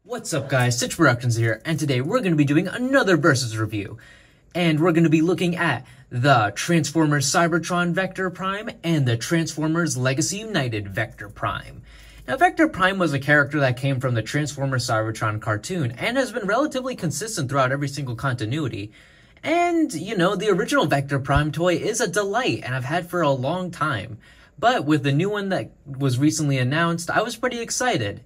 What's up guys, Stitch Productions here, and today we're going to be doing another Versus review. And we're going to be looking at the Transformers Cybertron Vector Prime and the Transformers Legacy United Vector Prime. Now Vector Prime was a character that came from the Transformers Cybertron cartoon and has been relatively consistent throughout every single continuity. And, you know, the original Vector Prime toy is a delight and I've had for a long time. But with the new one that was recently announced, I was pretty excited.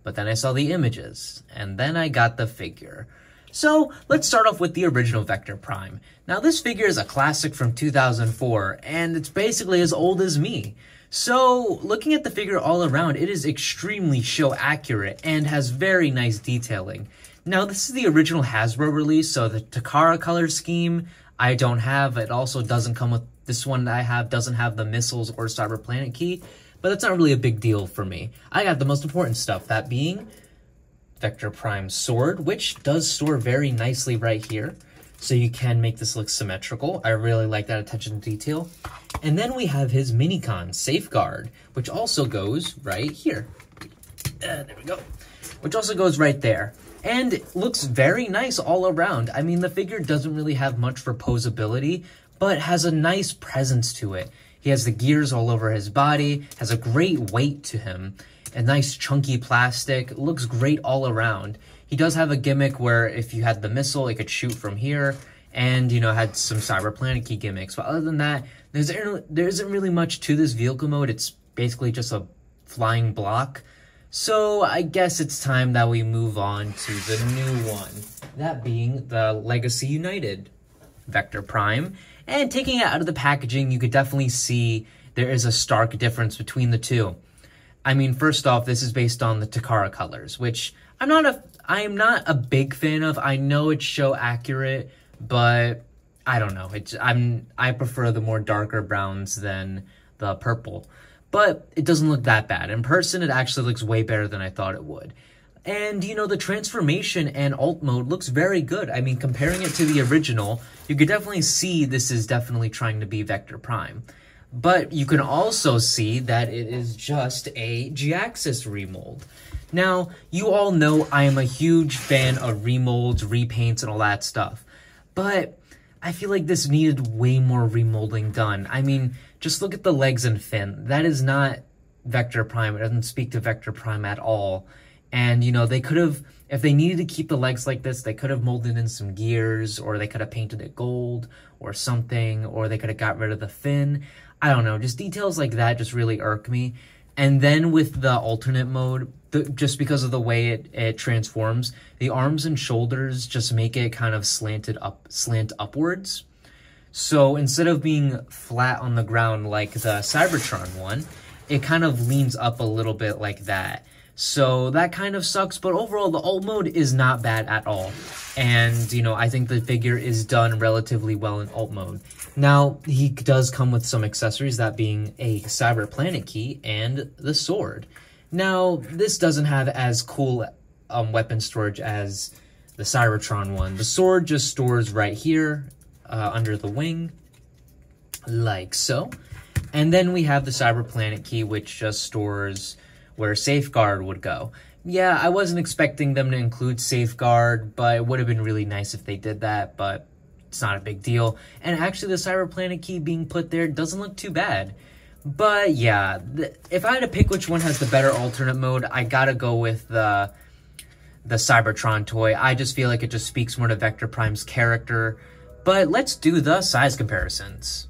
But then I saw the images, and then I got the figure. So, let's start off with the original Vector Prime. Now, this figure is a classic from 2004, and it's basically as old as me. So, looking at the figure all around, it is extremely show accurate and has very nice detailing. Now, this is the original Hasbro release, so the Takara color scheme I don't have. It also doesn't come with, this one that I have doesn't have the missiles or Cyber Planet key. But that's not really a big deal for me. I got the most important stuff, that being Vector Prime's sword, which does store very nicely right here. So you can make this look symmetrical. I really like that attention to detail. And then we have his Minicon Safeguard, which also goes right here. There we go. Which also goes right there. And it looks very nice all around. I mean, the figure doesn't really have much reposability, but has a nice presence to it. He has the gears all over his body, has a great weight to him, a nice chunky plastic, looks great all around. He does have a gimmick where if you had the missile, it could shoot from here, and, you know, had some Cyber Planet key gimmicks. But other than that, there isn't really much to this vehicle mode. It's basically just a flying block. So I guess it's time that we move on to the new one, that being the Legacy United Vector Prime. And taking it out of the packaging, you could definitely see there is a stark difference between the two. I mean, first off, this is based on the Takara colors, which I am not a big fan of. I know it's show accurate, but I don't know. I prefer the more darker browns than the purple. But it doesn't look that bad. In person, it actually looks way better than I thought it would. And, you know, the transformation and alt mode looks very good. I mean, comparing it to the original, you could definitely see this is definitely trying to be Vector Prime. But you can also see that it is just a G-Axis remold. Now, you all know I am a huge fan of remolds, repaints, and all that stuff. But I feel like this needed way more remolding done. I mean, just look at the legs and fin. That is not Vector Prime. It doesn't speak to Vector Prime at all. And, you know, they could have, if they needed to keep the legs like this, they could have molded in some gears, or they could have painted it gold or something, or they could have got rid of the fin. I don't know, just details like that just really irk me. And then with the alternate mode, just because of the way it transforms, the arms and shoulders just make it kind of slant upwards. So instead of being flat on the ground like the Cybertron one, it kind of leans up a little bit like that. So that kind of sucks, but overall the alt mode is not bad at all. And, you know, I think the figure is done relatively well in alt mode. Now, he does come with some accessories, that being a Cyber Planet key and the sword. Now, this doesn't have as cool weapon storage as the Cybertron one. The sword just stores right here under the wing, like so. And then we have the Cyber Planet key, which just stores where Safeguard would go. Yeah, I wasn't expecting them to include Safeguard, but it would have been really nice if they did that, but it's not a big deal. And actually, the Cyber Planet key being put there doesn't look too bad. But yeah, if I had to pick which one has the better alternate mode, I gotta go with the Cybertron toy. I just feel like it just speaks more to Vector Prime's character. But let's do the size comparisons.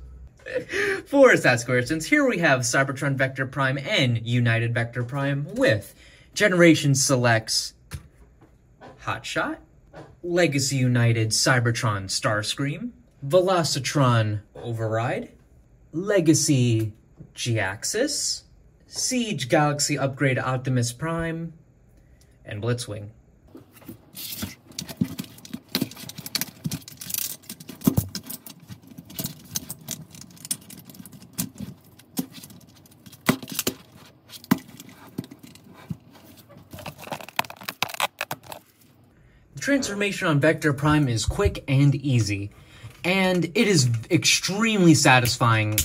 For size comparisons, here we have Cybertron Vector Prime and United Vector Prime with Generation Selects Hotshot, Legacy United Cybertron Starscream, Velocitron Override, Legacy G-Axis, Siege Galaxy Upgrade Optimus Prime, and Blitzwing. The transformation on Vector Prime is quick and easy, and it is extremely satisfying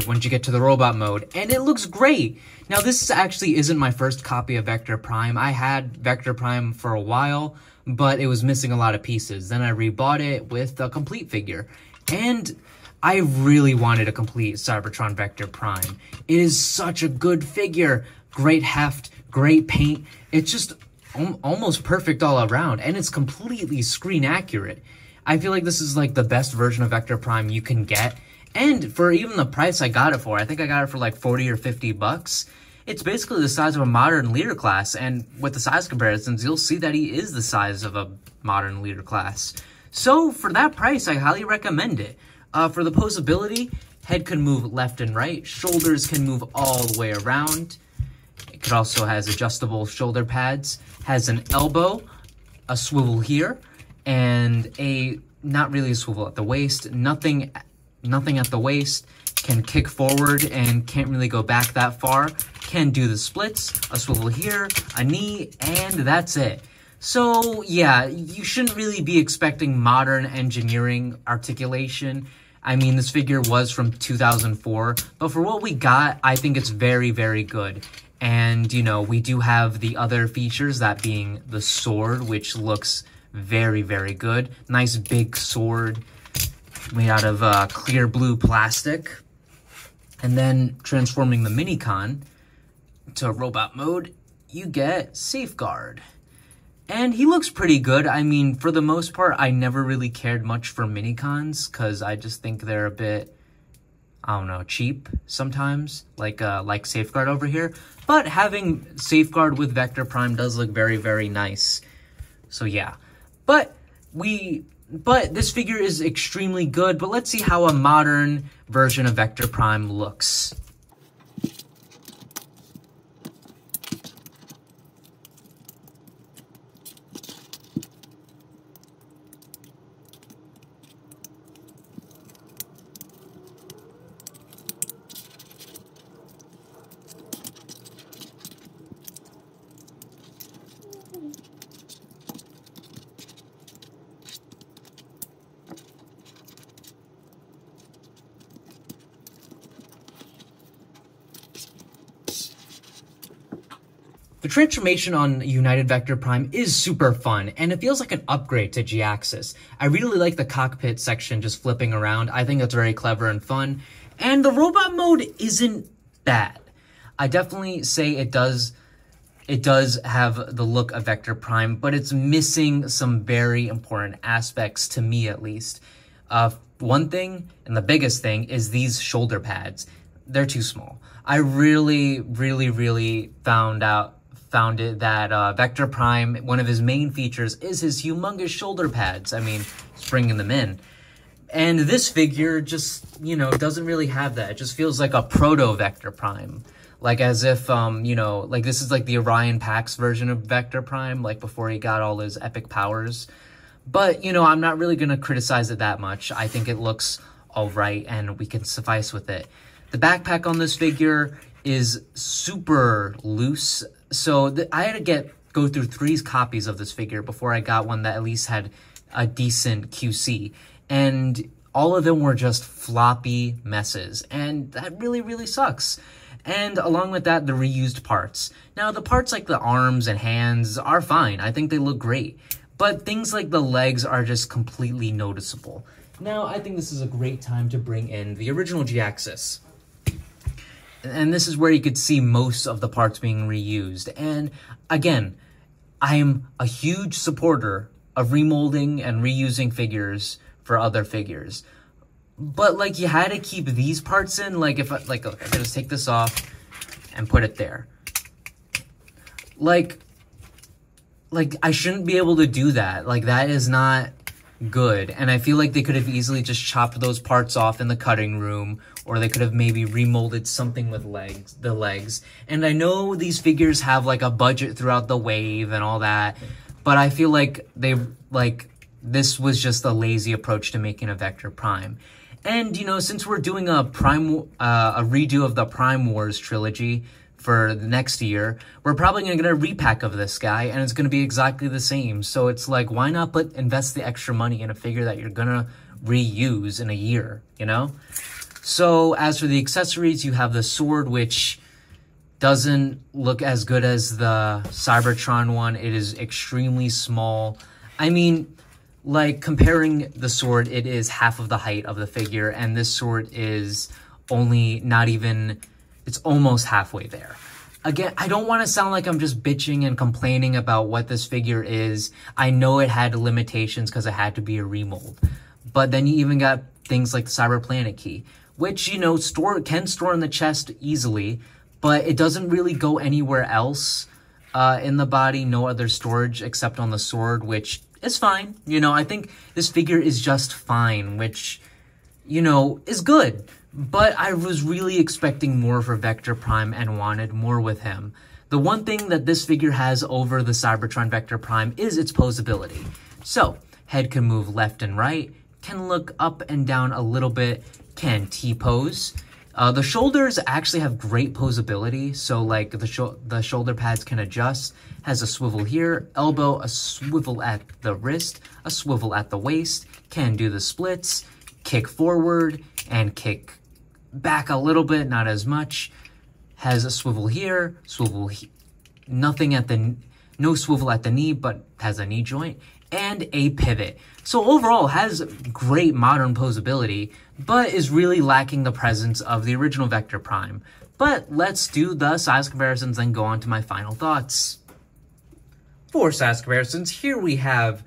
once you get to the robot mode, and it looks great. Now, this actually isn't my first copy of Vector Prime. I had Vector Prime for a while, but it was missing a lot of pieces. Then I rebought it with a complete figure, and I really wanted a complete Cybertron Vector Prime. It is such a good figure. Great heft, great paint. It's just almost perfect all around, and it's completely screen accurate. I feel like this is like the best version of Vector Prime you can get. And for even the price I got it for, I think I got it for like 40 or 50 bucks. It's basically the size of a modern leader class, and with the size comparisons, you'll see that he is the size of a modern leader class. So for that price, I highly recommend it. For the posability, head can move left and right, shoulders can move all the way around. It also has adjustable shoulder pads, has an elbow, a swivel here, and not really a swivel at the waist, nothing at the waist, can kick forward and can't really go back that far, can do the splits, a swivel here, a knee, and that's it. So yeah, you shouldn't really be expecting modern engineering articulation. I mean, this figure was from 2004, but for what we got, I think it's very, very good. And, you know, we do have the other features, that being the sword, which looks very, very good. Nice big sword made out of clear blue plastic. And then transforming the Minicon to robot mode, you get Safeguard. And he looks pretty good. I mean, for the most part, I never really cared much for Minicons because I just think they're a bit, I don't know, cheap sometimes, like Safeguard over here. But having Safeguard with Vector Prime does look very, very nice. So yeah, but this figure is extremely good. But let's see how a modern version of Vector Prime looks. The transformation on United Vector Prime is super fun, and it feels like an upgrade to G-Axis. I really like the cockpit section just flipping around. I think that's very clever and fun. And the robot mode isn't bad. I definitely say it does have the look of Vector Prime, but it's missing some very important aspects, to me at least. One thing, and the biggest thing, is these shoulder pads. They're too small. I really found it that Vector Prime, one of his main features is his humongous shoulder pads. I mean, he's bringing them in. And this figure just, you know, doesn't really have that. It just feels like a proto-Vector Prime. Like as if, you know, like this is like the Orion Pax version of Vector Prime, like before he got all his epic powers. But, you know, I'm not really going to criticize it that much. I think it looks all right and we can suffice with it. The backpack on this figure is super loose. So I had to go through 3 copies of this figure before I got one that at least had a decent QC. And all of them were just floppy messes. And that really sucks. And along with that, the reused parts. Now, the parts like the arms and hands are fine. I think they look great. But things like the legs are just completely noticeable. Now, I think this is a great time to bring in the original G-Axis. And this is where you could see most of the parts being reused. And again, I am a huge supporter of remolding and reusing figures for other figures. But like, you had to keep these parts in. Like if I just take this off and put it there. Like I shouldn't be able to do that. Like, that is not good. And I feel like they could have easily just chopped those parts off in the cutting room, or they could have maybe remolded something with the legs. And I know these figures have like a budget throughout the wave and all that, but I feel like this was just a lazy approach to making a Vector Prime. And, you know, since we're doing a redo of the Prime Wars trilogy for the next year, we're probably going to get a repack of this guy, and it's going to be exactly the same. So it's like, why not invest the extra money in a figure that you're going to reuse in a year, you know? So as for the accessories, you have the sword, which doesn't look as good as the Cybertron one. It is extremely small. I mean, like, comparing the sword, it is half of the height of the figure, and this sword is only not even, it's almost halfway there. Again, I don't want to sound like I'm just bitching and complaining about what this figure is. I know it had limitations because it had to be a remold. But then you even got things like the Cyber Planet Key, which, you know, can store in the chest easily, but it doesn't really go anywhere else in the body. No other storage except on the sword, which is fine. You know, I think this figure is just fine, which, you know, is good. But I was really expecting more for Vector Prime and wanted more with him. The one thing that this figure has over the Cybertron Vector Prime is its posability. So, head can move left and right, can look up and down a little bit, can T-pose. The shoulders actually have great posability, so like the shoulder pads can adjust, has a swivel here, elbow, a swivel at the wrist, a swivel at the waist, can do the splits, kick forward, and kick back a little bit, not as much, has a swivel here, no swivel at the knee, but has a knee joint, and a pivot. So overall, has great modern posability, but is really lacking the presence of the original Vector Prime. But let's do the size comparisons and go on to my final thoughts. For size comparisons, here we have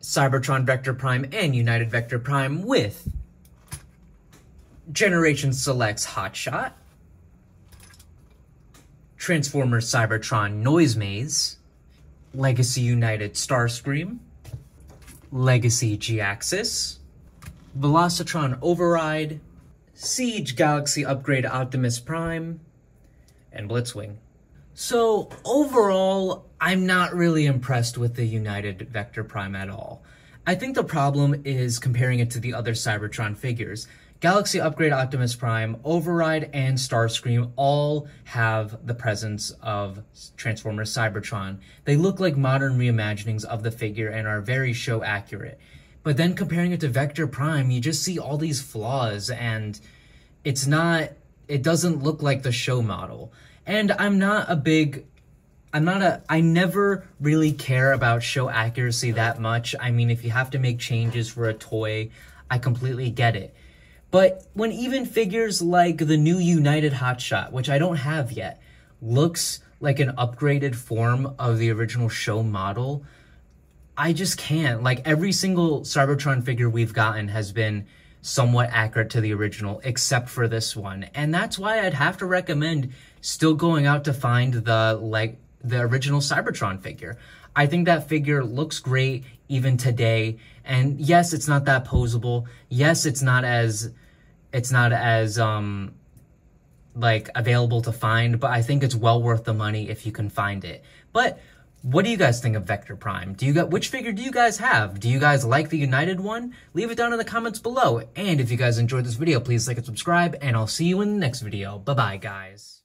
Cybertron Vector Prime and United Vector Prime with Generation Select's Hotshot, Transformers Cybertron Noise Maze, Legacy United Starscream, Legacy G-Axis, Velocitron Override, Siege Galaxy Upgrade Optimus Prime, and Blitzwing. So overall, I'm not really impressed with the United Vector Prime at all. I think the problem is comparing it to the other Cybertron figures. Galaxy Upgrade Optimus Prime, Override, and Starscream all have the presence of Transformers Cybertron. They look like modern reimaginings of the figure and are very show accurate. But then comparing it to Vector Prime, you just see all these flaws, and it doesn't look like the show model. And I never really care about show accuracy that much. I mean, if you have to make changes for a toy, I completely get it. But when even figures like the new United Hotshot, which I don't have yet, looks like an upgraded form of the original show model, I just can't. Like, every single Cybertron figure we've gotten has been somewhat accurate to the original, except for this one. And that's why I'd have to recommend still going out to find the original Cybertron figure. I think that figure looks great even today. And yes, it's not that posable. Yes, it's not as available to find, but I think it's well worth the money if you can find it. But what do you guys think of Vector Prime? Which figure do you guys have? Do you guys like the United one? Leave it down in the comments below. And if you guys enjoyed this video, please like and subscribe, and I'll see you in the next video. Bye-bye, guys.